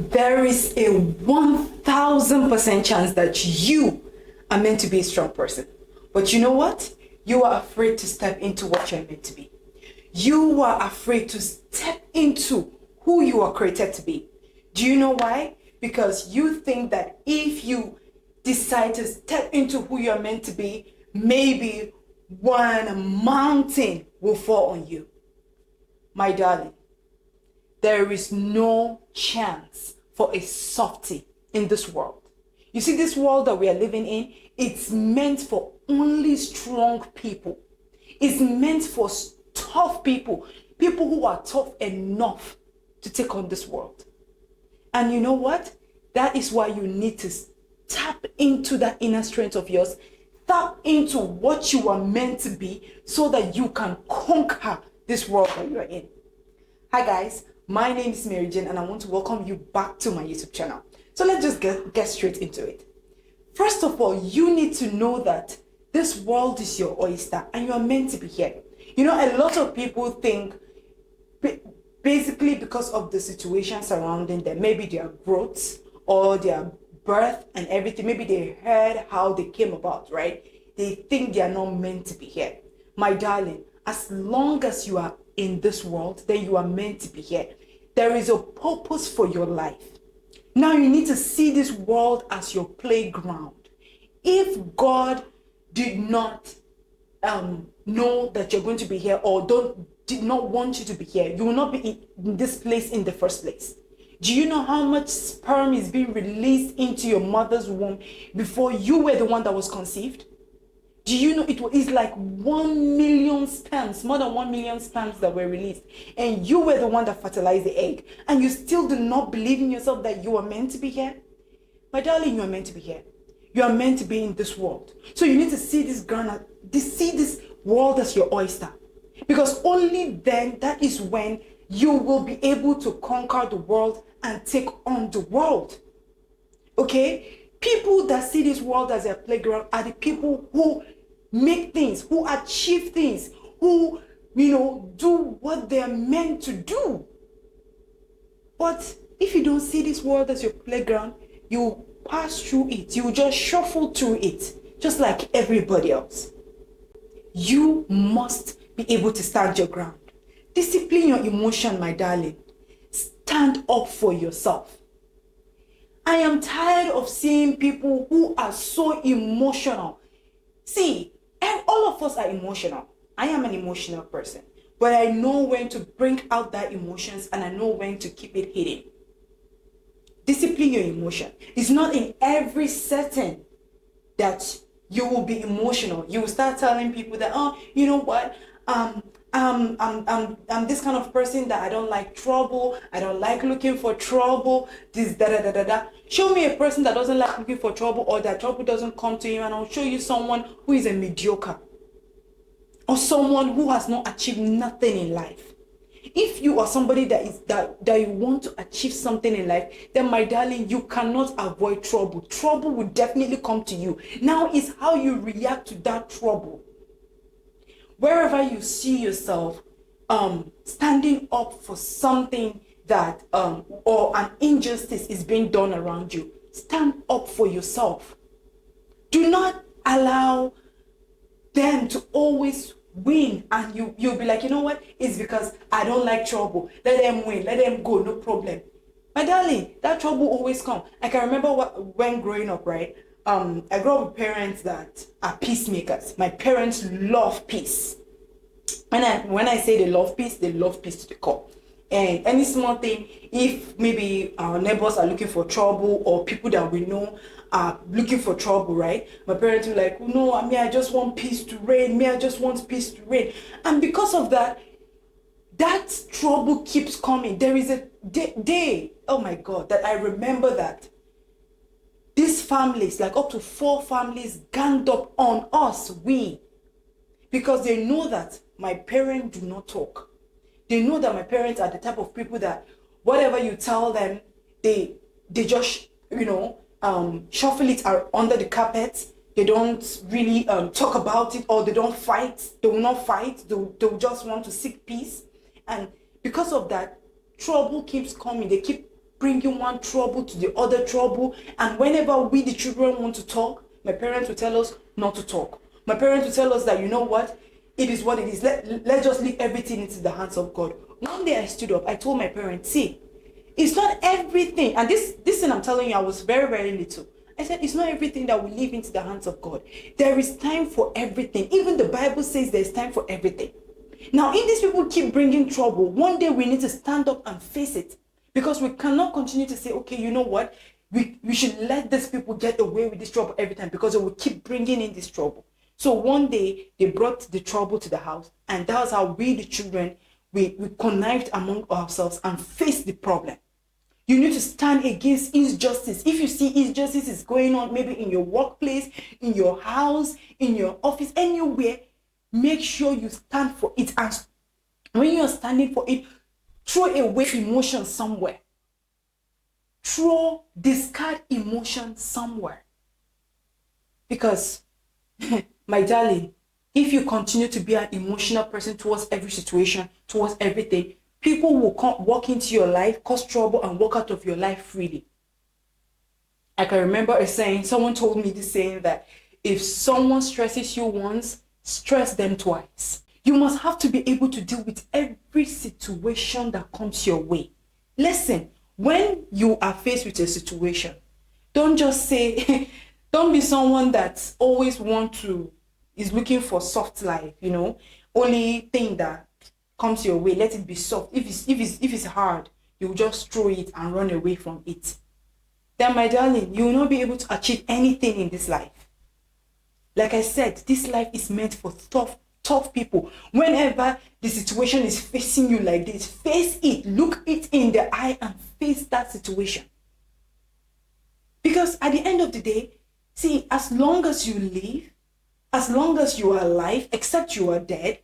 there is a 1000% chance that you are meant to be a strong person. But you know what? You are afraid to step into what you're meant to be. You are afraid to step into who you are created to be. Do you know why? Because you think that if you decide to step into who you're meant to be, maybe one mountain will fall on you. My darling, there is no chance for a softie in this world. You see, this world that we are living in, it's meant for only strong people. It's meant for tough people, people who are tough enough to take on this world. And you know what? That is why you need to tap into that inner strength of yours, tap into what you are meant to be so that you can conquer this world that you're in. Hi guys, my name is Mary Jane and I want to welcome you back to my YouTube channel. So let's just get straight into it. First of all, you need to know that this world is your oyster and you are meant to be here. You know, a lot of people think basically because of the situation surrounding them, maybe their growth or their birth and everything, maybe they heard how they came about, right? They think they are not meant to be here. My darling, as long as you are in this world, then you are meant to be here. There is a purpose for your life. Now you need to see this world as your playground. If God did not know that you're going to be here or did not want you to be here, you will not be in this place in the first place. Do you know how much sperm is being released into your mother's womb before you were the one that was conceived? Do you know it's like 1 million sperms, more than 1 million sperms that were released, and you were the one that fertilized the egg, and you still do not believe in yourself that you are meant to be here? My darling, you are meant to be here. You are meant to be in this world. So you need to see this world as your oyster, because only then, that is when you will be able to conquer the world and take on the world. Okay? People that see this world as their playground are the people who make things, who achieve things, who, do what they're meant to do. But if you don't see this world as your playground, you pass through it. You just shuffle through it, just like everybody else. You must be able to stand your ground. Discipline your emotion, my darling. Stand up for yourself. I am tired of seeing people who are so emotional. See, all of us are emotional. I am an emotional person, but I know when to bring out that emotions and I know when to keep it hidden. Discipline your emotion. It's not in every setting that you will be emotional. You will start telling people that, oh, you know what, I'm this kind of person that I don't like trouble. I don't like looking for trouble. This da da da da da. Show me a person that doesn't like looking for trouble, or that trouble doesn't come to him, and I'll show you someone who is a mediocre, or someone who has not achieved nothing in life. If you are somebody that you want to achieve something in life, then my darling, you cannot avoid trouble. Trouble will definitely come to you. Now is how you react to that trouble. Wherever you see yourself standing up for something that or an injustice is being done around you, stand up for yourself. Do not allow them to always win, and you'll be like, you know what, it's because I don't like trouble. Let them win, let them go, no problem. My darling, that trouble always comes. I can remember when growing up, right? I grew up with parents that are peacemakers. My parents love peace. When I say they love peace to the core. And any small thing, if maybe our neighbors are looking for trouble, or people that we know are looking for trouble, right? My parents will like, no, I just want peace to reign. I just want peace to reign. And because of that, that trouble keeps coming. There is a day, oh my God, that I remember that these families, like up to 4 families, ganged up on us, because they know that my parents do not talk. They know that my parents are the type of people that whatever you tell them, they just, shuffle it under the carpet. They don't really talk about it, or they don't fight. They will not fight. They'll just want to seek peace. And because of that, trouble keeps coming. They keep bringing one trouble to the other trouble. And whenever we, the children, want to talk, my parents will tell us not to talk. My parents will tell us that, you know what? It is what it is. Let's just leave everything into the hands of God. One day I stood up. I told my parents, see, it's not everything. And this thing I'm telling you, I was very, very little. I said, it's not everything that we leave into the hands of God. There is time for everything. Even the Bible says there's time for everything. Now, if these people keep bringing trouble, one day we need to stand up and face it. Because we cannot continue to say, okay, you know what? We should let these people get away with this trouble every time because they will keep bringing in this trouble. So one day they brought the trouble to the house, and that's how we, the children, we connived among ourselves and faced the problem. You need to stand against injustice. If you see injustice is going on, maybe in your workplace, in your house, in your office, anywhere, make sure you stand for it. And when you're standing for it, throw away emotion somewhere. Discard emotion somewhere. Because, my darling, if you continue to be an emotional person towards every situation, towards everything, people will walk into your life, cause trouble, and walk out of your life freely. I can remember a saying, someone told me this saying that if someone stresses you once, stress them twice. You must have to be able to deal with every situation that comes your way. Listen, when you are faced with a situation, don't just say, don't be someone that always is looking for soft life, only thing that comes your way, let it be soft. If it's hard, you just throw it and run away from it. Then, my darling, you will not be able to achieve anything in this life. Like I said, this life is meant for tough people. Whenever the situation is facing you like this, face it, look it in the eye and face that situation. Because at the end of the day, see, as long as you live, as long as you are alive, except you are dead,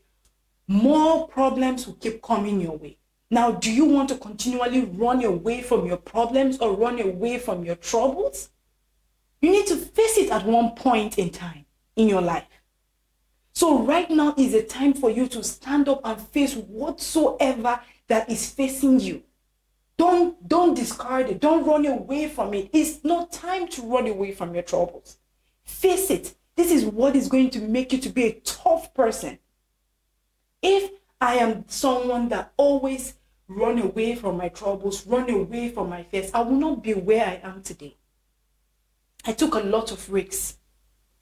more problems will keep coming your way. Now, do you want to continually run away from your problems or run away from your troubles? You need to face it at one point in time in your life. So right now is a time for you to stand up and face whatsoever that is facing you. Don't discard it. Don't run away from it. It's not time to run away from your troubles. Face it. This is what is going to make you to be a tough person. If I am someone that always run away from my troubles, run away from my fears, I will not be where I am today. I took a lot of risks.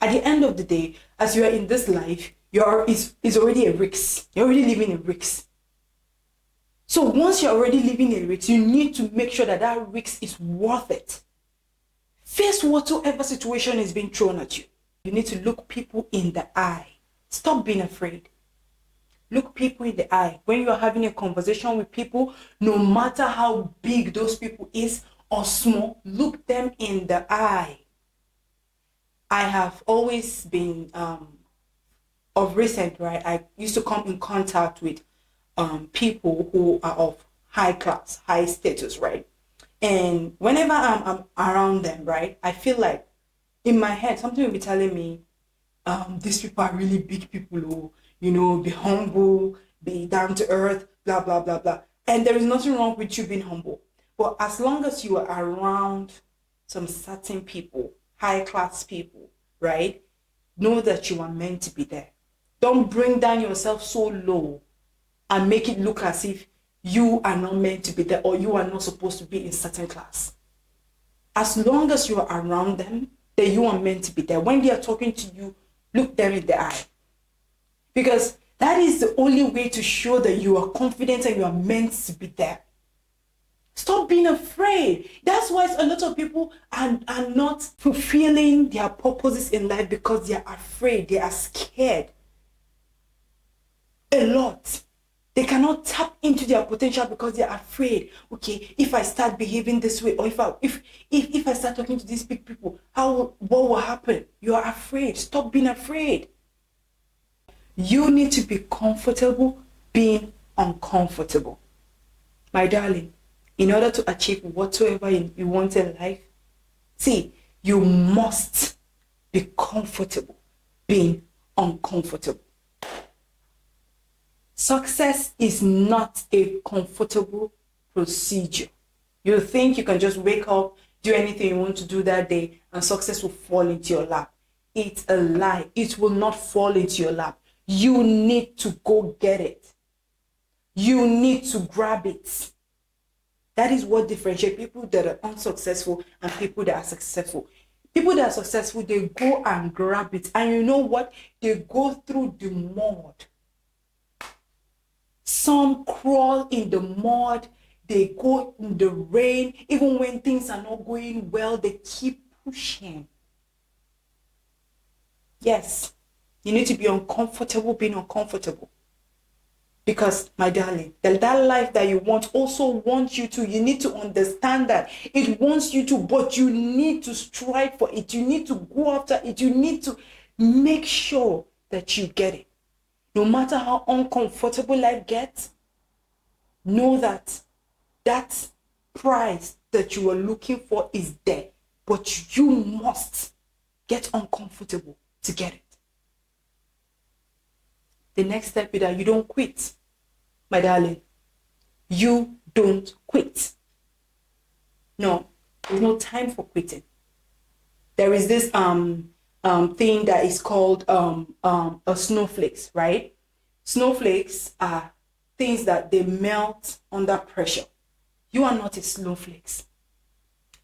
At the end of the day, as you are in this life, it's already a risk. You're already living a risk. So once you're already living a risk, you need to make sure that risk is worth it. Face whatsoever situation is being thrown at you. You need to look people in the eye. Stop being afraid. Look people in the eye. When you're having a conversation with people, no matter how big those people is or small, look them in the eye. I have always been, of recent, right, I used to come in contact with people who are of high class, high status, right? And whenever I'm around them, right, I feel like in my head, something will be telling me, these people are really big people who, be humble, be down to earth, blah, blah, blah, blah. And there is nothing wrong with you being humble. But as long as you are around some certain people, high class people, right, know that you are meant to be there. Don't bring down yourself so low and make it look as if you are not meant to be there or you are not supposed to be in certain class. As long as you are around them, then you are meant to be there. When they are talking to you, look them in the eye. Because that is the only way to show that you are confident and you are meant to be there. Stop being afraid. That's why a lot of people are not fulfilling their purposes in life because they are afraid. They are scared. A lot. They cannot tap into their potential because they are afraid. Okay, if I start behaving this way, or if I start talking to these big people, what will happen? You are afraid. Stop being afraid. You need to be comfortable being uncomfortable. My darling, in order to achieve whatsoever you want in life, see, you must be comfortable being uncomfortable. Success is not a comfortable procedure. You think you can just wake up, do anything you want to do that day, and success will fall into your lap. It's a lie. It will not fall into your lap. You need to go get it. You need to grab it. That is what differentiates people that are unsuccessful and people that are successful. People that are successful, they go and grab it. And you know what? They go through the mud. Some crawl in the mud. They go in the rain. Even when things are not going well, they keep pushing. Yes, you need to be uncomfortable being uncomfortable. Because, my darling, that life that you want also wants you to. You need to understand that. It wants you to, but you need to strive for it. You need to go after it. You need to make sure that you get it. No matter how uncomfortable life gets, know that that prize that you are looking for is there. But you must get uncomfortable to get it. The next step is that you don't quit, my darling. You don't quit. No, there's no time for quitting. There is this thing that is called snowflakes, right? Snowflakes are things that they melt under pressure. You are not a snowflake.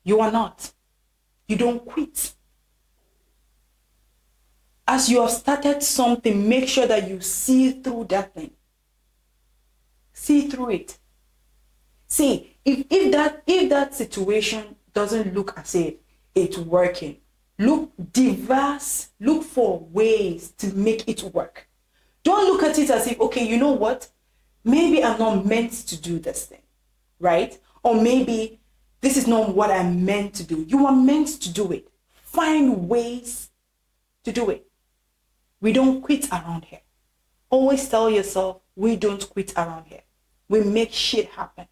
You are not. You don't quit. As you have started something, make sure that you see through that thing. See through it. See, if that situation doesn't look as if it's working, look for ways to make it work. Don't look at it as if, okay, you know what? Maybe I'm not meant to do this thing, right? Or maybe this is not what I'm meant to do. You are meant to do it. Find ways to do it. We don't quit around here. Always tell yourself, we don't quit around here. We make shit happen.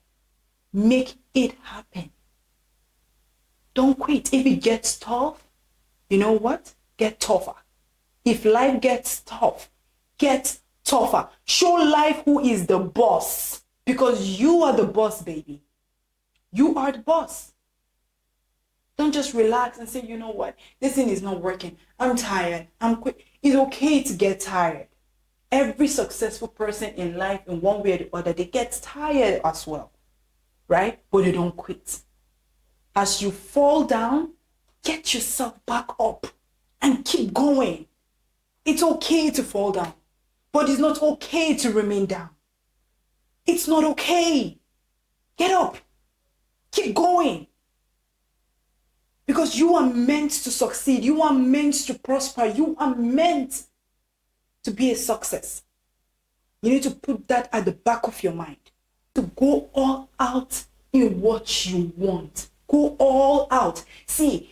Make it happen. Don't quit. If it gets tough, you know what? Get tougher. If life gets tough, get tougher. Show life who is the boss. Because you are the boss, baby. You are the boss. Don't just relax and say, you know what? This thing is not working. I'm tired. I'm quit. It's okay to get tired. Every successful person in life, in one way or the other, they get tired as well. Right? But they don't quit. As you fall down, get yourself back up and keep going. It's okay to fall down, but it's not okay to remain down. It's not okay. Get up. Keep going. Because you are meant to succeed. You are meant to prosper. You are meant to be a success. You need to put that at the back of your mind. To go all out in what you want. Go all out. See,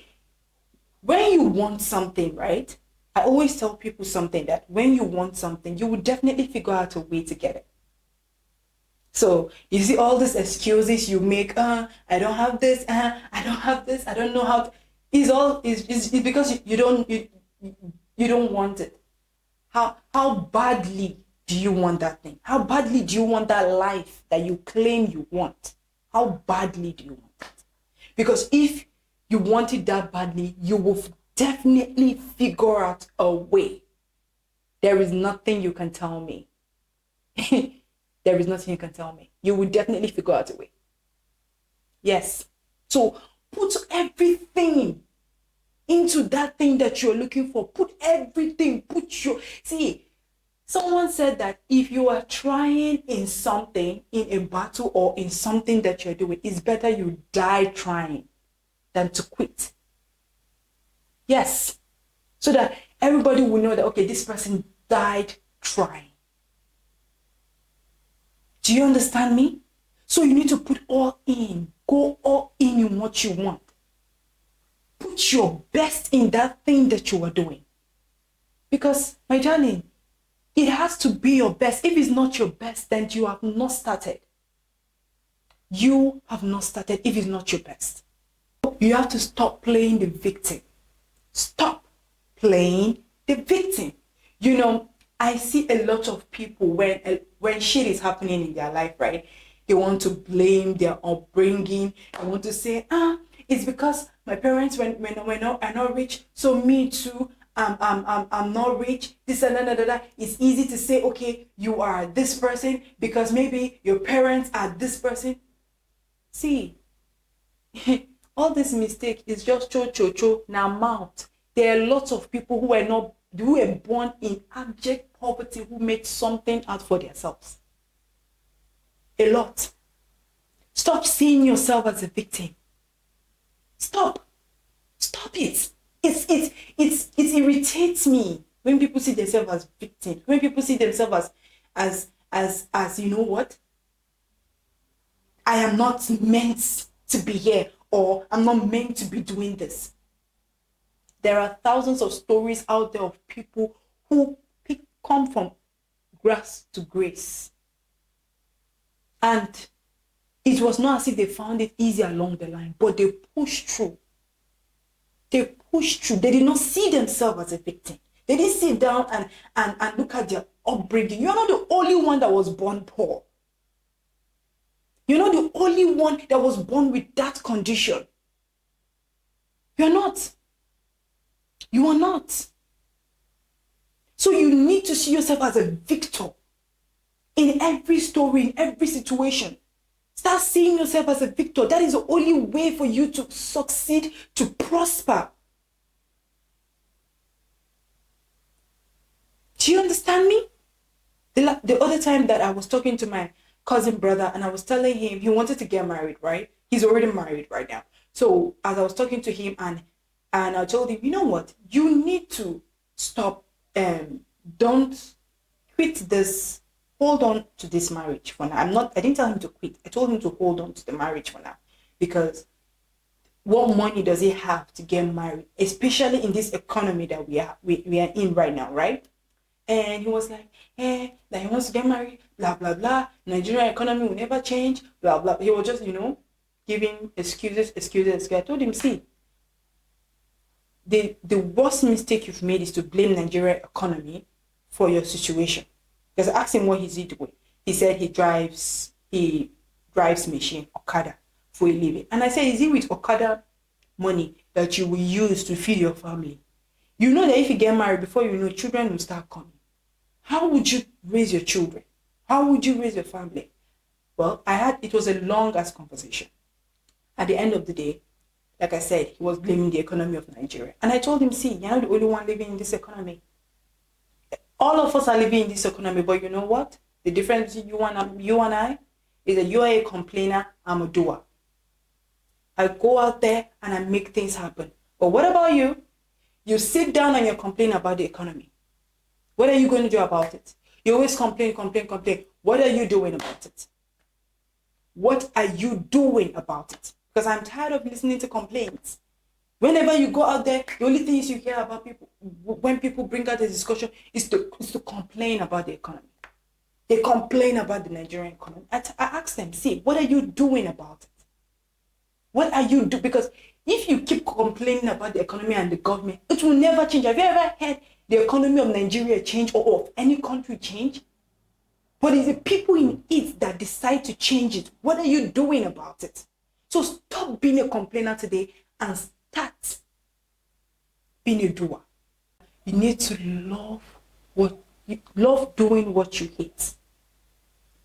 when you want something, right? I always tell people something that when you want something, you will definitely figure out a way to get it. So you see all these excuses you make, I don't have this, I don't have this, I don't know how to, it's because you don't want it. How badly do you want that thing? How badly do you want that life that you claim you want? How badly do you want it? Because if you want it that badly, you will definitely figure out a way. There is nothing you can tell me. There is nothing you can tell me. You will definitely figure out a way. Yes. So put everything into that thing that you're looking for. Put everything. See, someone said that if you are trying in something, in a battle or in something that you're doing, it's better you die trying than to quit. Yes. So that everybody will know that, okay, this person died trying. Do you understand me? So you need to put all in. Go all in what you want. Put your best in that thing that you are doing. Because, my darling, it has to be your best. If it's not your best, then you have not started. You have not started if it's not your best. You have to stop playing the victim. Stop playing the victim. You know, I see a lot of people when shit is happening in their life, right? They want to blame their upbringing. They want to say, it's because my parents are not rich, so me too. I'm not rich. This and that. It's easy to say, okay, you are this person because maybe your parents are this person. See, all this mistake is just cho now mouth. There are lots of people who were born in abject poverty who made something out for themselves. A lot. Stop seeing yourself as a victim. Stop it. It irritates me when people see themselves as victims. When people see themselves as you know what? I am not meant to be here, or I'm not meant to be doing this. There are thousands of stories out there of people who come from grass to grace. And it was not as if they found it easy along the line, but they pushed through. They did not see themselves as a victim. They didn't sit down and look at their upbringing. You're not the only one that was born poor. You're not the only one that was born with that condition. You're not. You are not. So you need to see yourself as a victor in every story, in every situation. Start seeing yourself as a victor. That is the only way for you to succeed, to prosper. Do you understand me? The other time that I was talking to my cousin brother and I was telling him he wanted to get married, right? He's already married right now. So as I was talking to him and I told him, you know what? You need to stop. Don't quit this. Hold on to this marriage for now. I didn't tell him to quit. I told him to hold on to the marriage for now. Because what money does he have to get married? Especially in this economy that we are in right now, right? And he was like, that he wants to get married, blah, blah, blah. Nigerian economy will never change, blah, blah. He was just, giving excuses. I told him, see, the worst mistake you've made is to blame Nigerian economy for your situation. Because I asked him what is he doing. He said he drives machine, Okada, for a living. And I said, is it with Okada money that you will use to feed your family? You know that if you get married, before you know, children will start coming. How would you raise your children? How would you raise your family? Well, it was a long-ass conversation. At the end of the day, like I said, he was blaming the economy of Nigeria. And I told him, see, you're not the only one living in this economy. All of us are living in this economy, but you know what? The difference between you and I is that you are a complainer, I'm a doer. I go out there and I make things happen. But what about you? You sit down and you complain about the economy. What are you going to do about it? You always complain. What are you doing about it? What are you doing about it? Because I'm tired of listening to complaints. Whenever you go out there, the only things you hear about people, when people bring out the discussion, is to complain about the economy. They complain about the Nigerian economy. I ask them, see, what are you doing about it? What are you doing? Because if you keep complaining about the economy and the government, it will never change. Have you ever heard the economy of Nigeria change or of any country change? But it's the people in it that decide to change it. What are you doing about it? So stop being a complainer today and start being a doer. You need to love doing what you hate.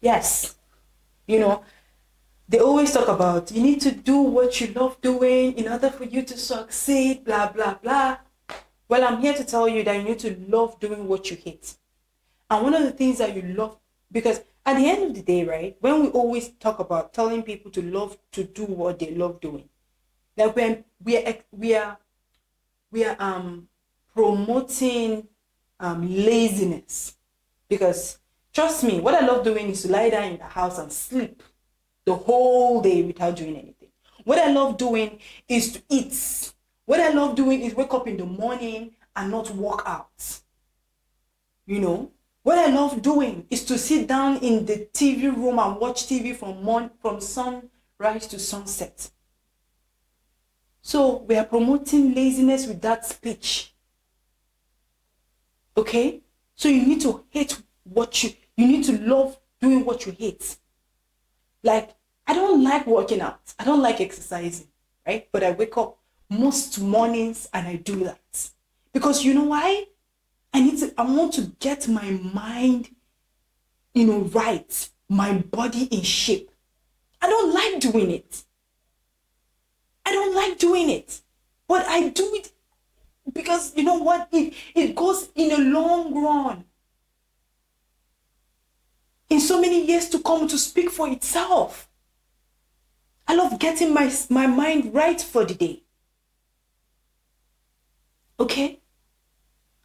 Yes. They always talk about you need to do what you love doing in order for you to succeed, blah, blah, blah. Well, I'm here to tell you that you need to love doing what you hate. And one of the things that you love, because at the end of the day, right, when we always talk about telling people to love to do what they love doing, like when we are promoting laziness. Because trust me, what I love doing is to lie down in the house and sleep the whole day without doing anything. What I love doing is to eat. What I love doing is wake up in the morning and not walk out. What I love doing is to sit down in the TV room and watch TV from sunrise to sunset. So we are promoting laziness with that speech. Okay? So you need to hate you need to love doing what you hate. Like, I don't like working out. I don't like exercising, right? But I wake up most mornings and I do that. Because you know why? I want to get my mind, right, my body in shape. I don't like doing it. I don't like doing it. But I do it because you know what? It goes in a long run. In so many years to come to speak for itself. I love getting my mind right for the day. Okay?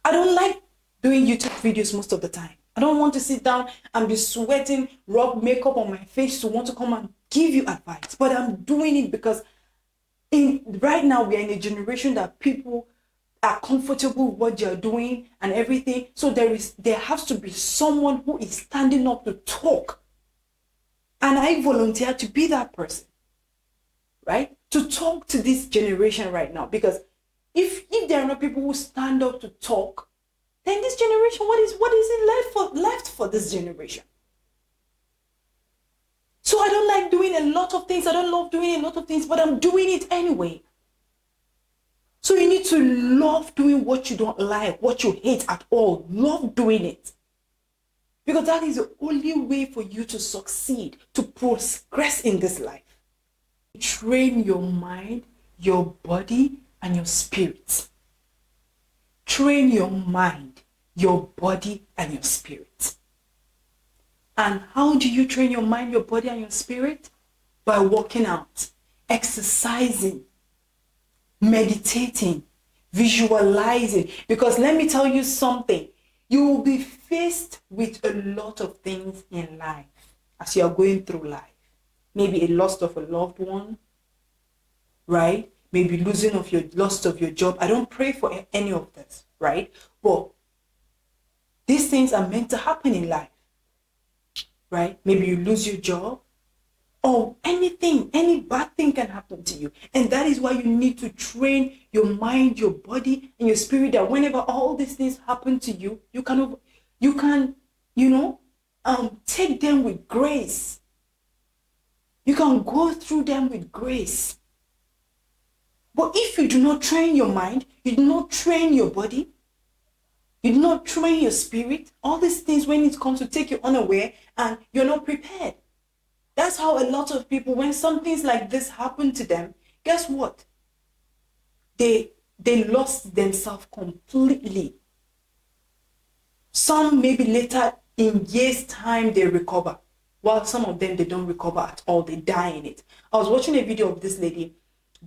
I don't like doing YouTube videos most of the time. I don't want to sit down and be sweating, rub makeup on my face to want to come and give you advice. But I'm doing it because right now we are in a generation that people are comfortable with what they're doing and everything. So there has to be someone who is standing up to talk. And I volunteer to be that person, right? To talk to this generation right now. Because if there are not people who stand up to talk, then this generation, what is it left for this generation? So I don't like doing a lot of things. I don't love doing a lot of things, but I'm doing it anyway. So you need to love doing what you don't like, what you hate at all. Love doing it. Because that is the only way for you to succeed, to progress in this life. Train your mind, your body, and your spirit. Train your mind, your body, and your spirit. And how do you train your mind, your body, and your spirit? By working out, exercising, meditating, visualizing. Because let me tell you something, you will be faced with a lot of things in life as you are going through life. Maybe a loss of a loved one, right? Maybe loss of your job. I don't pray for any of this, right? But these things are meant to happen in life, right? Maybe you lose your job, or anything, any bad thing can happen to you. And that is why you need to train your mind, your body, and your spirit, that whenever all these things happen to you, you can take them with grace. You can go through them with grace. But if you do not train your mind, you do not train your body, you do not train your spirit, all these things, when it comes to take you unaware and you're not prepared. That's how a lot of people, when some things like this happen to them, guess what? They lost themselves completely. Some maybe later in years' time they recover, while some of them they don't recover at all. They die in it. I was watching a video of this lady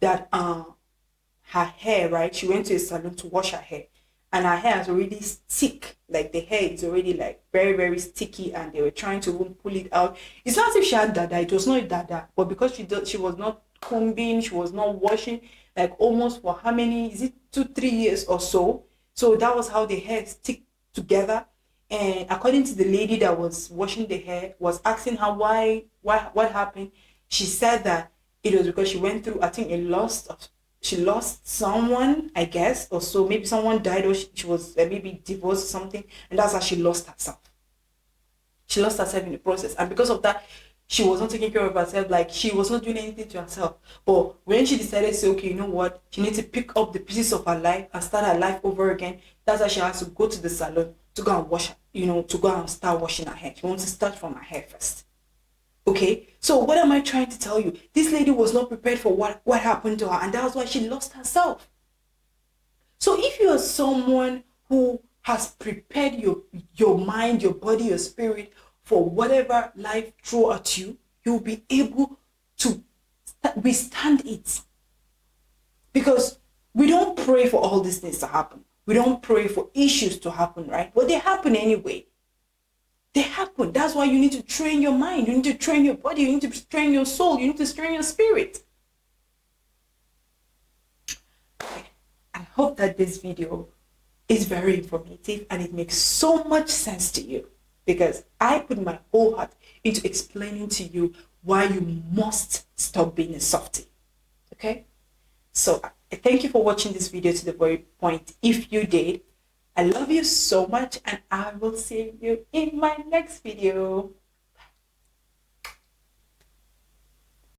that her hair, right? She went to a salon to wash her hair, and her hair is already stick. Like the hair is already like very, very sticky, and they were trying to pull it out. It's not as if she had dada. It was not dada, but because she was not combing, she was not washing, like almost for how many? Is it 2-3 years or so? So that was how the hair stick together. And according to the lady that was washing the hair, was asking her why what happened. She said that it was because she went through, I think, she lost someone, I guess, or so. Maybe someone died, or she was maybe divorced or something, and that's how she lost herself. She lost herself in the process, and because of that, she was not taking care of herself. Like, she was not doing anything to herself. But when she decided to say, okay, you know what, she needs to pick up the pieces of her life and start her life over again, that's why she has to go to the salon to go and wash, to go and start washing her hair. She wants to start from her hair first. Okay, so what am I trying to tell you? This lady was not prepared for what happened to her, and that's why she lost herself. So if you are someone who has prepared your mind, your body, your spirit for whatever life throws at you, you'll be able to withstand it. Because we don't pray for all these things to happen. We don't pray for issues to happen, right? But they happen anyway. They happen. That's why you need to train your mind. You need to train your body. You need to train your soul. You need to train your spirit. I hope that this video is very informative and it makes so much sense to you, because I put my whole heart into explaining to you why you must stop being a softie. Okay? So thank you for watching this video to the very point. If you did, I love you so much, and I will see you in my next video.